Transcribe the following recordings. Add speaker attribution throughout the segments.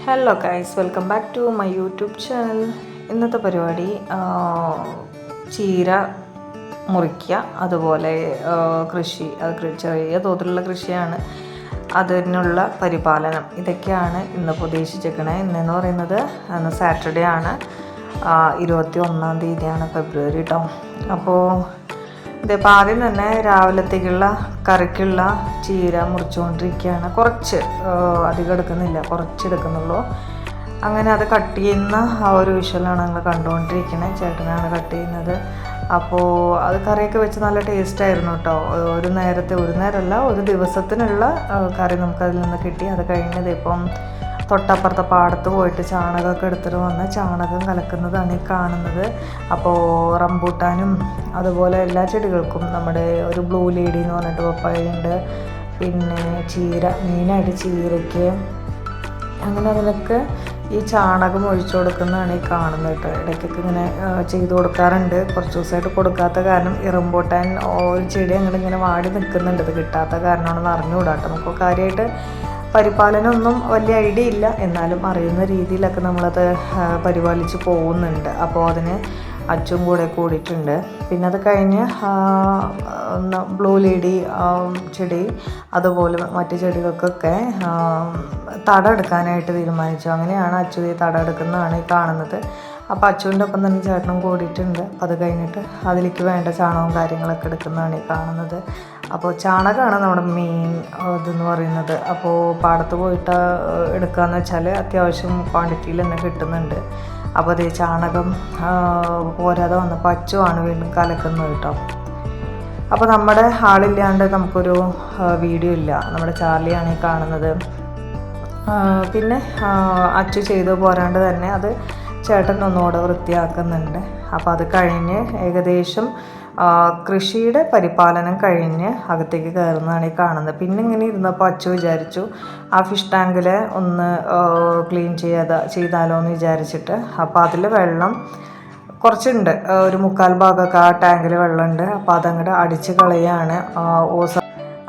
Speaker 1: Hello guys, welcome back to my YouTube channel. ഇന്നത്തെ പരിപാടി ചീര മുറിക്കുക, അതുപോലെ കൃഷി, അത് ചെറിയ തോതിലുള്ള കൃഷിയാണ്, അതിനുള്ള പരിപാലനം, ഇതൊക്കെയാണ് ഇന്ന് ഉദ്ദേശിച്ചിരിക്കണേ. ഇന്നെന്ന് പറയുന്നത് സാറ്റർഡേ ആണ്, 21-ാം തീയതിയാണ് ഫെബ്രുവരി കേട്ടോ. അപ്പോൾ ഇതിപ്പോൾ ആദ്യം തന്നെ രാവിലത്തേക്കുള്ള കറിക്കുള്ള ചീര മുറിച്ചുകൊണ്ടിരിക്കുകയാണ്. കുറച്ച് അധികം എടുക്കുന്നില്ല, കുറച്ച് എടുക്കുന്നുള്ളൂ. അങ്ങനെ അത് കട്ട് ചെയ്യുന്ന ആ ഒരു വിഷ്വലാണ് ഞങ്ങൾ കണ്ടുകൊണ്ടിരിക്കുന്നത്. ചേട്ടനാണ് കട്ട് ചെയ്യുന്നത്. അപ്പോൾ അത് കറിയൊക്കെ വെച്ച് നല്ല ടേസ്റ്റായിരുന്നു കേട്ടോ. ഒരു നേരമല്ല, ഒരു ദിവസത്തിനുള്ള കറി നമുക്കതിൽ നിന്ന് കിട്ടി. അത് കഴിഞ്ഞത് ഇപ്പം തൊട്ടപ്പുറത്തെ പാടത്ത് പോയിട്ട് ചാണകമൊക്കെ എടുത്തിട്ട് വന്ന് ചാണകം കലക്കുന്നതാണ് ഈ കാണുന്നത്. അപ്പോൾ റംബൂട്ടാനും അതുപോലെ എല്ലാ ചെടികൾക്കും നമ്മുടെ ഒരു ബ്ലൂ ലേഡി എന്ന് പറഞ്ഞിട്ട് പപ്പായുണ്ട്, പിന്നെ ചീര, മെയിനായിട്ട് ചീരയ്ക്ക്, അങ്ങനെ അതിനൊക്കെ ഈ ചാണകം ഒഴിച്ചു കൊടുക്കുന്നതാണ് ഈ കാണുന്നത് കേട്ടോ. ഇടയ്ക്കൊക്കെ ഇങ്ങനെ ചെയ്ത് കൊടുക്കാറുണ്ട്. കുറച്ച് ദിവസമായിട്ട് കൊടുക്കാത്ത കാരണം ഈ റംബൂട്ടാൻ ഒരു ചെടി അങ്ങനെ ഇങ്ങനെ വാടി നിൽക്കുന്നുണ്ട്. ഇത് കിട്ടാത്ത കാരണമാണെന്ന് അറിഞ്ഞുകൂടാ കേട്ടോ. നമുക്ക് കാര്യമായിട്ട് പരിപാലനമൊന്നും വലിയ ഐഡിയ ഇല്ല, എന്നാലും അറിയുന്ന രീതിയിലൊക്കെ നമ്മളത് പരിപാലിച്ച് പോകുന്നുണ്ട്. അപ്പോൾ അതിന് അച്ചും കൂടെ കൂടിയിട്ടുണ്ട്. പിന്നെ അത് കഴിഞ്ഞ് ബ്ലൂ ലേഡി ചെടി, അതുപോലെ മറ്റു ചെടികൾക്കൊക്കെ തട എടുക്കാനായിട്ട് തീരുമാനിച്ചു. അങ്ങനെയാണ് അച്ചു തട എടുക്കുന്നതാണ് ഈ കാണുന്നത്. അപ്പോൾ അച്ചുവിൻ്റെ ഒപ്പം തന്നെ ചേട്ടനും കൂടിയിട്ടുണ്ട്. അപ്പോൾ അത് കഴിഞ്ഞിട്ട് അതിലേക്ക് വേണ്ട ചാണകവും കാര്യങ്ങളൊക്കെ എടുക്കുന്നതാണ് ഈ കാണുന്നത്. അപ്പോൾ ചാണകമാണ് നമ്മുടെ മെയിൻ ഇതെന്ന് പറയുന്നത്. അപ്പോൾ പാടത്ത് പോയിട്ട് എടുക്കുകയെന്ന് വെച്ചാൽ അത്യാവശ്യം ക്വാണ്ടിറ്റിയിൽ തന്നെ കിട്ടുന്നുണ്ട്. അപ്പോൾ അതേ ചാണകം പോരാതെ വന്നപ്പോൾ അച്ചുവാണ് വീണ്ടും കലക്കുന്നത് കേട്ടോ. അപ്പോൾ നമ്മുടെ ആളില്ലാണ്ട് നമുക്കൊരു വീഡിയോ ഇല്ല. നമ്മുടെ ചാർലിയാണ് ഈ കാണുന്നത്. പിന്നെ അച്ചു ചെയ്തു പോരാണ്ട് തന്നെ അത് ചേട്ടൻ ഒന്നുകൂടെ വൃത്തിയാക്കുന്നുണ്ട്. അപ്പോൾ അത് കഴിഞ്ഞ് ഏകദേശം കൃഷിയുടെ പരിപാലനം കഴിഞ്ഞ് അകത്തേക്ക് കയറുന്നതാണ് ഈ കാണുന്നത്. പിന്നെ ഇങ്ങനെ ഇരുന്നപ്പോൾ അച്ചു വിചാരിച്ചു ആ ഫിഷ് ടാങ്കിൽ ഒന്ന് ക്ലീൻ ചെയ്താലോ എന്ന് വിചാരിച്ചിട്ട്. അപ്പോൾ അതിൽ വെള്ളം കുറച്ചുണ്ട്, ഒരു 3/4 ഭാഗമൊക്കെ ആ ടാങ്കിൽ വെള്ളമുണ്ട്. അപ്പോൾ അതങ്ങോട്ട് അടിച്ച് കളയാണ് ഓസ്.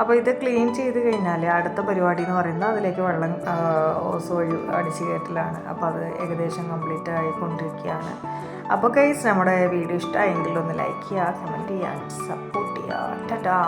Speaker 1: അപ്പോൾ ഇത് ക്ലീൻ ചെയ്ത് കഴിഞ്ഞാൽ അടുത്ത പരിപാടി എന്ന് പറയുന്നത് അതിലേക്ക് വെള്ളം ഓസ് വഴി അടിച്ച് കയറ്റലാണ്. അപ്പോൾ അത് ഏകദേശം കംപ്ലീറ്റ് ആയിക്കൊണ്ടിരിക്കുകയാണ്. അപ്പോൾ ഗൈസ്, നമ്മുടെ വീഡിയോ ഇഷ്ടമായെങ്കിൽ ഒന്ന് ലൈക്ക് ചെയ്യുക, കമൻറ്റ് ചെയ്യുക, സപ്പോർട്ട് ചെയ്യുക. ടാറ്റാ.